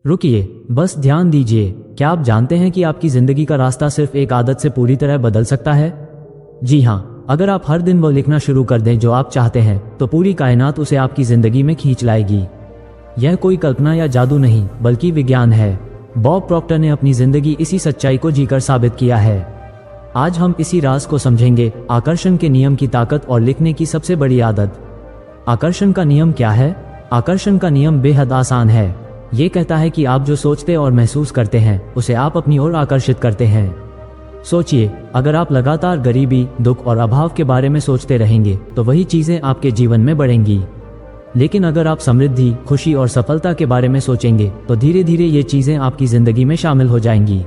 रुकिए, बस ध्यान दीजिए। क्या आप जानते हैं कि आपकी जिंदगी का रास्ता सिर्फ एक आदत से पूरी तरह बदल सकता है? जी हाँ, अगर आप हर दिन वो लिखना शुरू कर दें जो आप चाहते हैं, तो पूरी कायनात उसे आपकी जिंदगी में खींच लाएगी। यह कोई कल्पना या जादू नहीं, बल्कि विज्ञान है। बॉब प्रॉक्टर ने अपनी जिंदगी इसी सच्चाई को जीकर साबित किया है। आज हम इसी राज को समझेंगे, आकर्षण के नियम की ताकत और लिखने की सबसे बड़ी आदत। आकर्षण का नियम क्या है? आकर्षण का नियम बेहद आसान है। ये कहता है कि आप जो सोचते और महसूस करते हैं, उसे आप अपनी ओर आकर्षित करते हैं। सोचिए, अगर आप लगातार गरीबी, दुख और अभाव के बारे में सोचते रहेंगे, तो वही चीजें आपके जीवन में बढ़ेंगी। लेकिन अगर आप समृद्धि, खुशी और सफलता के बारे में सोचेंगे, तो धीरे धीरे ये चीजें आपकी जिंदगी में शामिल हो जाएंगी।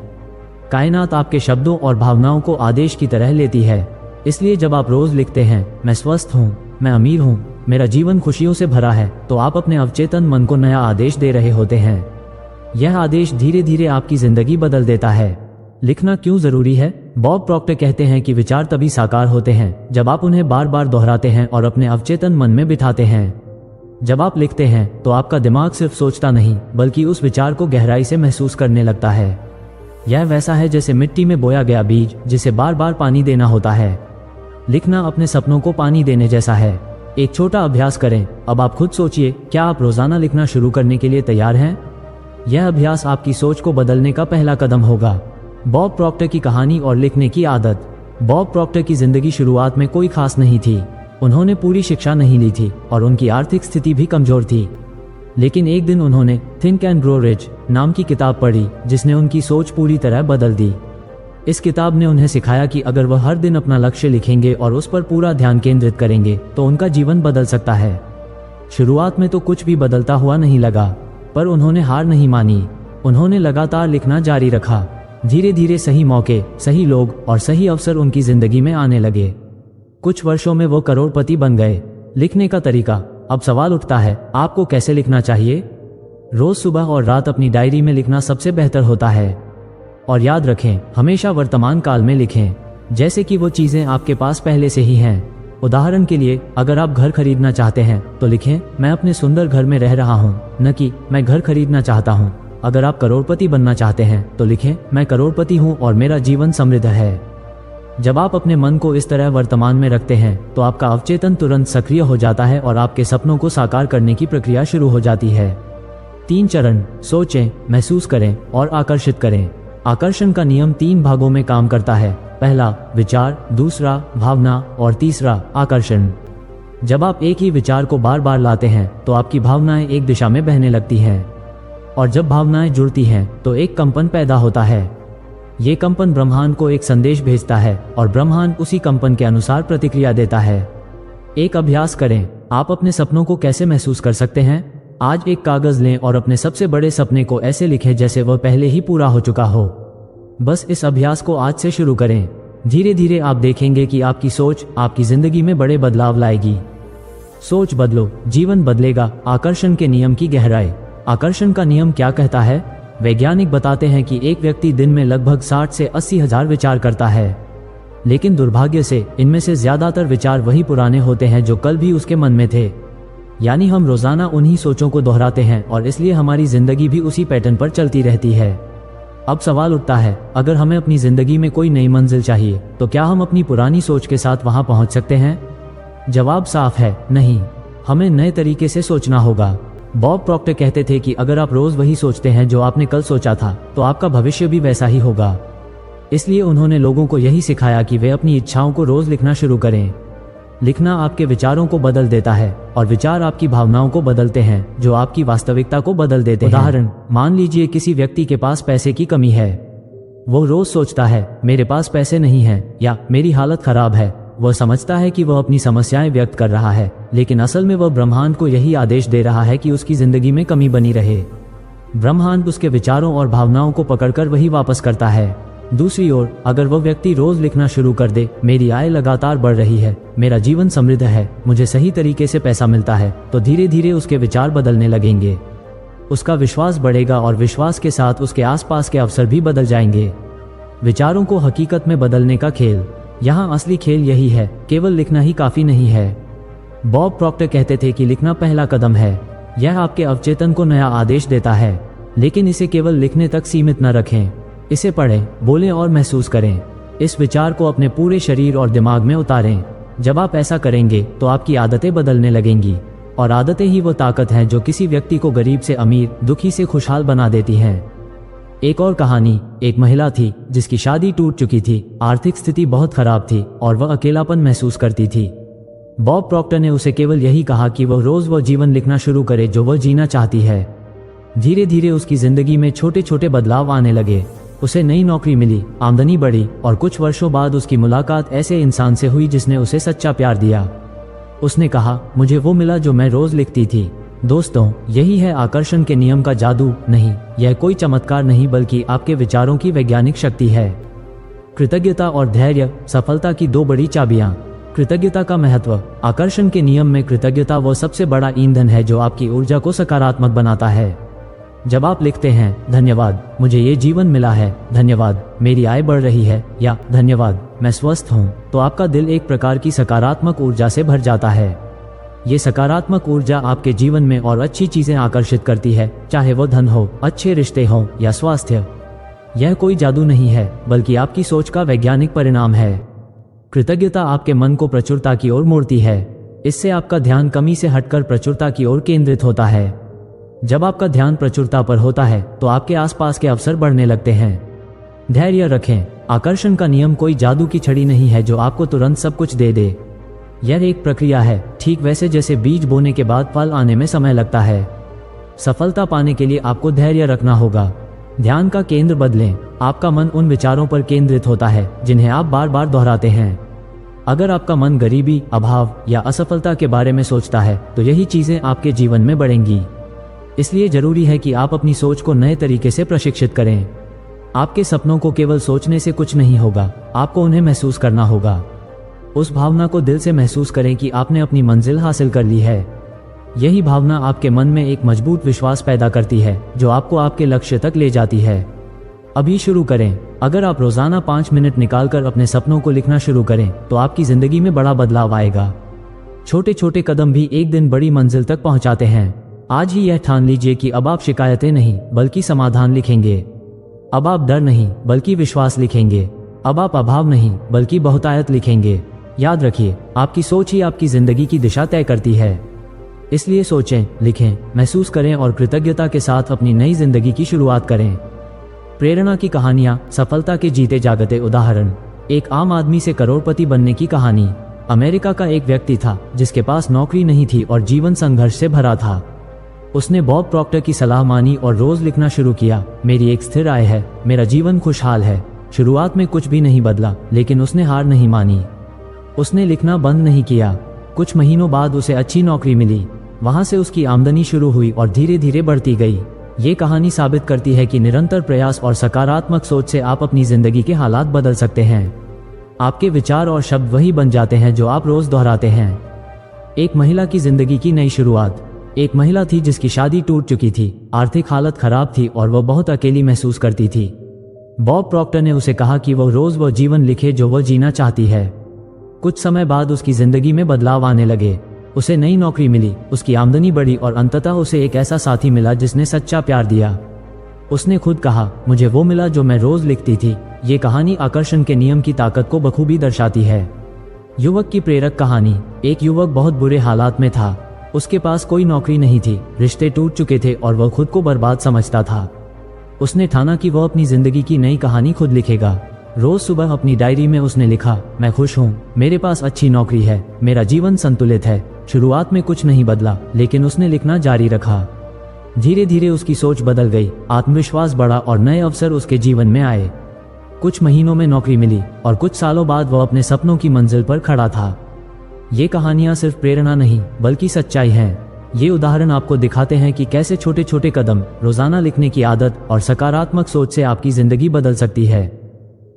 कायनात आपके शब्दों और भावनाओं को आदेश की तरह लेती है। इसलिए जब आप रोज लिखते हैं, मैं स्वस्थ हूँ, मैं अमीर हूँ, मेरा जीवन खुशियों से भरा है, तो आप अपने अवचेतन मन को नया आदेश दे रहे होते हैं। यह आदेश धीरे धीरे आपकी जिंदगी बदल देता है। लिखना क्यों जरूरी है? बॉब प्रॉक्टर कहते हैं कि विचार तभी साकार होते हैं जब आप उन्हें बार बार दोहराते हैं और अपने अवचेतन मन में बिठाते हैं। जब आप लिखते हैं, तो आपका दिमाग सिर्फ सोचता नहीं, बल्कि उस विचार को गहराई से महसूस करने लगता है। यह वैसा है जैसे मिट्टी में बोया गया बीज, जिसे बार बार पानी देना होता है। लिखना अपने सपनों को पानी देने जैसा है। एक छोटा अभ्यास करें। अब आप खुद सोचिए, क्या आप रोजाना लिखना शुरू करने के लिए तैयार हैं? यह अभ्यास आपकी सोच को बदलने का पहला कदम होगा। बॉब प्रॉक्टर की कहानी और लिखने की आदत। बॉब प्रॉक्टर की जिंदगी शुरुआत में कोई खास नहीं थी। उन्होंने पूरी शिक्षा नहीं ली थी और उनकी आर्थिक स्थिति भी कमजोर थी। लेकिन एक दिन उन्होंने थिंक एंड ग्रो रिच नाम की किताब पढ़ी, जिसने उनकी सोच पूरी तरह बदल दी। इस किताब ने उन्हें सिखाया कि अगर वह हर दिन अपना लक्ष्य लिखेंगे और उस पर पूरा ध्यान केंद्रित करेंगे, तो उनका जीवन बदल सकता है। शुरुआत में तो कुछ भी बदलता हुआ नहीं लगा, पर उन्होंने हार नहीं मानी। उन्होंने लगातार लिखना जारी रखा। धीरे धीरे सही मौके, सही लोग और सही अवसर उनकी जिंदगी में आने लगे। कुछ वर्षों में वो करोड़पति बन गए। लिखने का तरीका। अब सवाल उठता है, आपको कैसे लिखना चाहिए? रोज सुबह और रात अपनी डायरी में लिखना सबसे बेहतर होता है। और याद रखें, हमेशा वर्तमान काल में लिखें, जैसे कि वो चीजें आपके पास पहले से ही हैं। उदाहरण के लिए, अगर आप घर खरीदना चाहते हैं, तो लिखें, मैं अपने सुंदर घर में रह रहा हूँ, न कि मैं घर खरीदना चाहता हूँ। अगर आप करोड़पति बनना चाहते हैं, तो लिखें, मैं करोड़पति हूँ और मेरा जीवन समृद्ध है। जब आप अपने मन को इस तरह वर्तमान में रखते हैं, तो आपका अवचेतन तुरंत सक्रिय हो जाता है और आपके सपनों को साकार करने की प्रक्रिया शुरू हो जाती है। 3 चरण: सोचें, महसूस करें और आकर्षित करें। आकर्षण का नियम 3 भागों में काम करता है। पहला विचार, दूसरा भावना और तीसरा आकर्षण। जब आप एक ही विचार को बार बार लाते हैं, तो आपकी भावनाएं एक दिशा में बहने लगती हैं। और जब भावनाएं जुड़ती हैं, तो एक कंपन पैदा होता है। ये कंपन ब्रह्मांड को एक संदेश भेजता है और ब्रह्मांड उसी कंपन के अनुसार प्रतिक्रिया देता है। एक अभ्यास करें। आप अपने सपनों को कैसे महसूस कर सकते हैं? आज एक कागज लें और अपने सबसे बड़े सपने को ऐसे लिखें जैसे वह पहले ही पूरा हो चुका हो। बस इस अभ्यास को आज से शुरू करें। धीरे धीरे आप देखेंगे कि आपकी सोच आपकी जिंदगी में बड़े बदलाव लाएगी। सोच बदलो, जीवन बदलेगा। आकर्षण के नियम की गहराई। आकर्षण का नियम क्या कहता है? वैज्ञानिक बताते हैं कि एक व्यक्ति दिन में लगभग 60 से 80 हजार विचार करता है। लेकिन दुर्भाग्य से इनमें से ज्यादातर विचार वही पुराने होते हैं जो कल भी उसके मन में थे। यानी हम रोजाना उन्हीं सोचों को दोहराते हैं और इसलिए हमारी जिंदगी भी उसी पैटर्न पर चलती रहती है। अब सवाल उठता है, अगर हमें अपनी जिंदगी में कोई नई मंजिल चाहिए, तो क्या हम अपनी पुरानी सोच के साथ वहां पहुंच सकते हैं? जवाब साफ है, नहीं। हमें नए तरीके से सोचना होगा। बॉब प्रॉक्टर कहते थे कि अगर आप रोज वही सोचते हैं जो आपने कल सोचा था, तो आपका भविष्य भी वैसा ही होगा। इसलिए उन्होंने लोगों को यही सिखाया कि वे अपनी इच्छाओं को रोज लिखना शुरू करें। लिखना आपके विचारों को बदल देता है और विचार आपकी भावनाओं को बदलते हैं, जो आपकी वास्तविकता को बदल देते हैं। उदाहरण, मान लीजिए किसी व्यक्ति के पास पैसे की कमी है। वो रोज सोचता है, मेरे पास पैसे नहीं हैं, या मेरी हालत खराब है। वह समझता है कि वह अपनी समस्याएं व्यक्त कर रहा है, लेकिन असल में वह ब्रह्मांड को यही आदेश दे रहा है कि उसकी जिंदगी में कमी बनी रहे। ब्रह्मांड उसके विचारों और भावनाओं को पकड़कर वही वापस करता है। दूसरी ओर, अगर वह व्यक्ति रोज लिखना शुरू कर दे, मेरी आय लगातार बढ़ रही है, मेरा जीवन समृद्ध है, मुझे सही तरीके से पैसा मिलता है, तो धीरे धीरे उसके विचार बदलने लगेंगे। उसका विश्वास बढ़ेगा और विश्वास के साथ उसके आसपास के अवसर भी बदल जाएंगे। विचारों को हकीकत में बदलने का खेल। यहाँ असली खेल यही है, केवल लिखना ही काफी नहीं है। बॉब प्रॉक्टर कहते थे कि लिखना पहला कदम है। यह आपके अवचेतन को नया आदेश देता है। लेकिन इसे केवल लिखने तक सीमित न रखें। इसे पढ़ें, बोलें और महसूस करें। इस विचार को अपने पूरे शरीर और दिमाग में उतारें। जब आप ऐसा करेंगे तो आपकी आदतें बदलने लगेंगी, और आदतें ही वो ताकत हैं जो किसी व्यक्ति को गरीब से अमीर, दुखी से खुशहाल बना देती हैं। एक और कहानी। एक महिला थी जिसकी शादी टूट चुकी थी, आर्थिक स्थिति बहुत खराब थी और वह अकेलापन महसूस करती थी। बॉब प्रॉक्टर ने उसे केवल यही कहा कि वह रोज वह जीवन लिखना शुरू करे जो वह जीना चाहती है। धीरे धीरे उसकी जिंदगी में छोटे छोटे बदलाव आने लगे। उसे नई नौकरी मिली, आमदनी बढ़ी और कुछ वर्षों बाद उसकी मुलाकात ऐसे इंसान से हुई जिसने उसे सच्चा प्यार दिया। उसने कहा, मुझे वो मिला जो मैं रोज लिखती थी। दोस्तों, यही है आकर्षण के नियम का जादू। नहीं, यह कोई चमत्कार नहीं बल्कि आपके विचारों की वैज्ञानिक शक्ति है। कृतज्ञता और धैर्य सफलता की दो बड़ी चाबियां। कृतज्ञता का महत्व। आकर्षण के नियम में कृतज्ञता वो सबसे बड़ा ईंधन है जो आपकी ऊर्जा को सकारात्मक बनाता है। जब आप लिखते हैं, धन्यवाद मुझे ये जीवन मिला है, धन्यवाद मेरी आय बढ़ रही है, या धन्यवाद मैं स्वस्थ हूँ, तो आपका दिल एक प्रकार की सकारात्मक ऊर्जा से भर जाता है। ये सकारात्मक ऊर्जा आपके जीवन में और अच्छी चीजें आकर्षित करती है, चाहे वो धन हो, अच्छे रिश्ते हो या स्वास्थ्य। यह कोई जादू नहीं है बल्कि आपकी सोच का वैज्ञानिक परिणाम है। कृतज्ञता आपके मन को प्रचुरता की ओर मोड़ती है। इससे आपका ध्यान कमी से हटकर प्रचुरता की ओर केंद्रित होता है। जब आपका ध्यान प्रचुरता पर होता है तो आपके आसपास के अवसर बढ़ने लगते हैं। धैर्य रखें। आकर्षण का नियम कोई जादू की छड़ी नहीं है जो आपको तुरंत सब कुछ दे दे। यह एक प्रक्रिया है, ठीक वैसे जैसे बीज बोने के बाद फल आने में समय लगता है। सफलता पाने के लिए आपको धैर्य रखना होगा। ध्यान का केंद्र बदलें। आपका मन उन विचारों पर केंद्रित होता है जिन्हें आप बार बार दोहराते हैं। अगर आपका मन गरीबी, अभाव या असफलता के बारे में सोचता है तो यही चीजें आपके जीवन में बढ़ेंगी। इसलिए जरूरी है कि आप अपनी सोच को नए तरीके से प्रशिक्षित करें। आपके सपनों को केवल सोचने से कुछ नहीं होगा, आपको उन्हें महसूस करना होगा। उस भावना को दिल से महसूस करें कि आपने अपनी मंजिल हासिल कर ली है। यही भावना आपके मन में एक मजबूत विश्वास पैदा करती है जो आपको आपके लक्ष्य तक ले जाती है। अभी शुरू करें। अगर आप रोजाना 5 मिनट निकालकर अपने सपनों को लिखना शुरू करें तो आपकी जिंदगी में बड़ा बदलाव आएगा। छोटे छोटे कदम भी एक दिन बड़ी मंजिल तक पहुंचाते हैं। आज ही यह ठान लीजिए कि अब आप शिकायतें नहीं बल्कि समाधान लिखेंगे। अब आप डर नहीं बल्कि विश्वास लिखेंगे। अब आप अभाव नहीं बल्कि बहुतायत लिखेंगे। याद रखिए, आपकी सोच ही आपकी जिंदगी की दिशा तय करती है। इसलिए सोचें, लिखें, महसूस करें और कृतज्ञता के साथ अपनी नई जिंदगी की शुरुआत करें। प्रेरणा की कहानियां, सफलता के जीते जागते उदाहरण। एक आम आदमी से करोड़पति बनने की कहानी। अमेरिका का एक व्यक्ति था जिसके पास नौकरी नहीं थी और जीवन संघर्ष से भरा था। उसने बॉब प्रॉक्टर की सलाह मानी और रोज लिखना शुरू किया। मेरी एक स्थिर आय है, मेरा जीवन खुशहाल है। शुरुआत में कुछ भी नहीं बदला, लेकिन उसने हार नहीं मानी। उसने लिखना बंद नहीं किया। कुछ महीनों बाद उसे अच्छी नौकरी मिली। वहां से उसकी आमदनी शुरू हुई और धीरे धीरे बढ़ती गई। ये कहानी साबित करती है कि निरंतर प्रयास और सकारात्मक सोच से आप अपनी जिंदगी के हालात बदल सकते हैं। आपके विचार और शब्द वही बन जाते हैं जो आप रोज दोहराते हैं। एक महिला की जिंदगी की नई शुरुआत। एक महिला थी जिसकी शादी टूट चुकी थी, आर्थिक हालत खराब थी और वह बहुत अकेली महसूस करती थी। बॉब प्रॉक्टर ने उसे कहा कि वह रोज वह जीवन लिखे जो वह जीना चाहती है। कुछ समय बाद उसकी जिंदगी में बदलाव आने लगे। उसे नई नौकरी मिली, उसकी आमदनी बढ़ी और अंततः उसे एक ऐसा साथी मिला जिसने सच्चा प्यार दिया। उसने खुद कहा, मुझे वो मिला जो मैं रोज लिखती थी। ये कहानी आकर्षण के नियम की ताकत को बखूबी दर्शाती है। युवक की प्रेरक कहानी। एक युवक बहुत बुरे हालात में था। उसके पास कोई नौकरी नहीं थी, रिश्ते टूट चुके थे और वह खुद को बर्बाद समझता था। उसने ठाना कि वह अपनी जिंदगी की नई कहानी खुद लिखेगा। रोज सुबह अपनी डायरी में उसने लिखा, मैं खुश हूँ, मेरे पास अच्छी नौकरी है, मेरा जीवन संतुलित है। शुरुआत में कुछ नहीं बदला, लेकिन उसने लिखना जारी रखा। धीरे धीरे उसकी सोच बदल गई, आत्मविश्वास बढ़ा और नए अवसर उसके जीवन में आए। कुछ महीनों में नौकरी मिली और कुछ सालों बाद वह अपने सपनों की मंजिल पर खड़ा था। ये कहानियां सिर्फ प्रेरणा नहीं बल्कि सच्चाई हैं। ये उदाहरण आपको दिखाते हैं कि कैसे छोटे छोटे कदम, रोजाना लिखने की आदत और सकारात्मक सोच से आपकी जिंदगी बदल सकती है।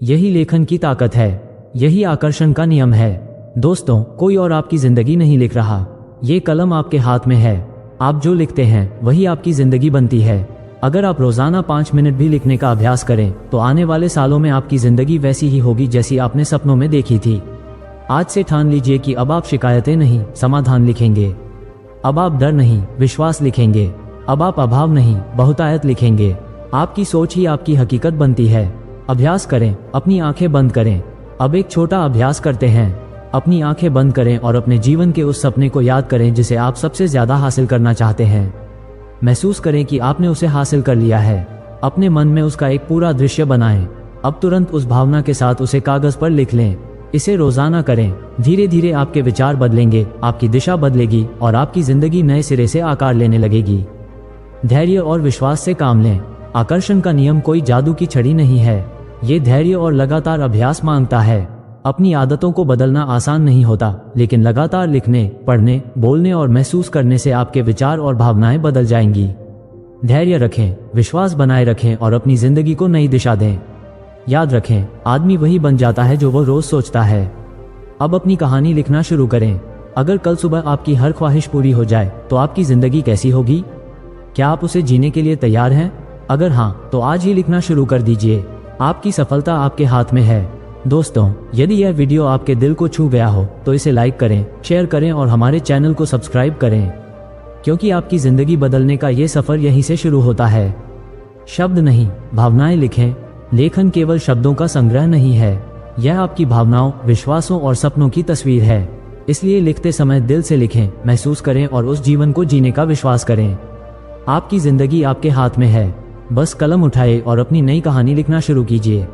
यही लेखन की ताकत है, यही आकर्षण का नियम है। दोस्तों, कोई और आपकी जिंदगी नहीं लिख रहा, ये कलम आपके हाथ में है। आप जो लिखते हैं वही आपकी जिंदगी बनती है। अगर आप रोजाना 5 मिनट भी लिखने का अभ्यास करें तो आने वाले सालों में आपकी जिंदगी वैसी ही होगी जैसी आपने सपनों में देखी थी। आज से ठान लीजिए कि अब आप शिकायतें नहीं, समाधान लिखेंगे। अब आप डर नहीं, विश्वास लिखेंगे। अब आप अभाव नहीं बहुतायत लिखेंगे। आपकी सोच ही आपकी हकीकत बनती है। अभ्यास करें, अपनी आंखें बंद करें। अब एक छोटा अभ्यास करते हैं। अपनी आंखें बंद करें और अपने जीवन के उस सपने को याद करें जिसे आप सबसे ज्यादा हासिल करना चाहते हैं। महसूस करें कि आपने उसे हासिल कर लिया है। अपने मन में उसका एक पूरा दृश्य बनाएं। अब तुरंत उस भावना के साथ उसे कागज पर लिख लें। इसे रोजाना करें। धीरे धीरे आपके विचार बदलेंगे, आपकी दिशा बदलेगी और आपकी जिंदगी नए सिरे से आकार लेने लगेगी। धैर्य और विश्वास से काम लें। आकर्षण का नियम कोई जादू की छड़ी नहीं है। ये धैर्य और लगातार अभ्यास मांगता है। अपनी आदतों को बदलना आसान नहीं होता, लेकिन लगातार लिखने, पढ़ने, बोलने और महसूस करने से आपके विचार और भावनाएं बदल जाएंगी। धैर्य रखें, विश्वास बनाए रखें और अपनी जिंदगी को नई दिशा दें। याद रखें, आदमी वही बन जाता है जो वो रोज सोचता है। अब अपनी कहानी लिखना शुरू करें। अगर कल सुबह आपकी हर ख्वाहिश पूरी हो जाए तो आपकी जिंदगी कैसी होगी? क्या आप उसे जीने के लिए तैयार हैं? अगर हाँ, तो आज ही लिखना शुरू कर दीजिए। आपकी सफलता आपके हाथ में है। दोस्तों, यदि यह वीडियो आपके दिल को छू गया हो तो इसे लाइक करें, शेयर करें और हमारे चैनल को सब्सक्राइब करें, क्योंकि आपकी जिंदगी बदलने का ये सफर यहीं से शुरू होता है। शब्द नहीं, भावनाएं लिखें। लेखन केवल शब्दों का संग्रह नहीं है, यह आपकी भावनाओं, विश्वासों और सपनों की तस्वीर है। इसलिए लिखते समय दिल से लिखें, महसूस करें और उस जीवन को जीने का विश्वास करें। आपकी जिंदगी आपके हाथ में है। बस कलम उठाए और अपनी नई कहानी लिखना शुरू कीजिए।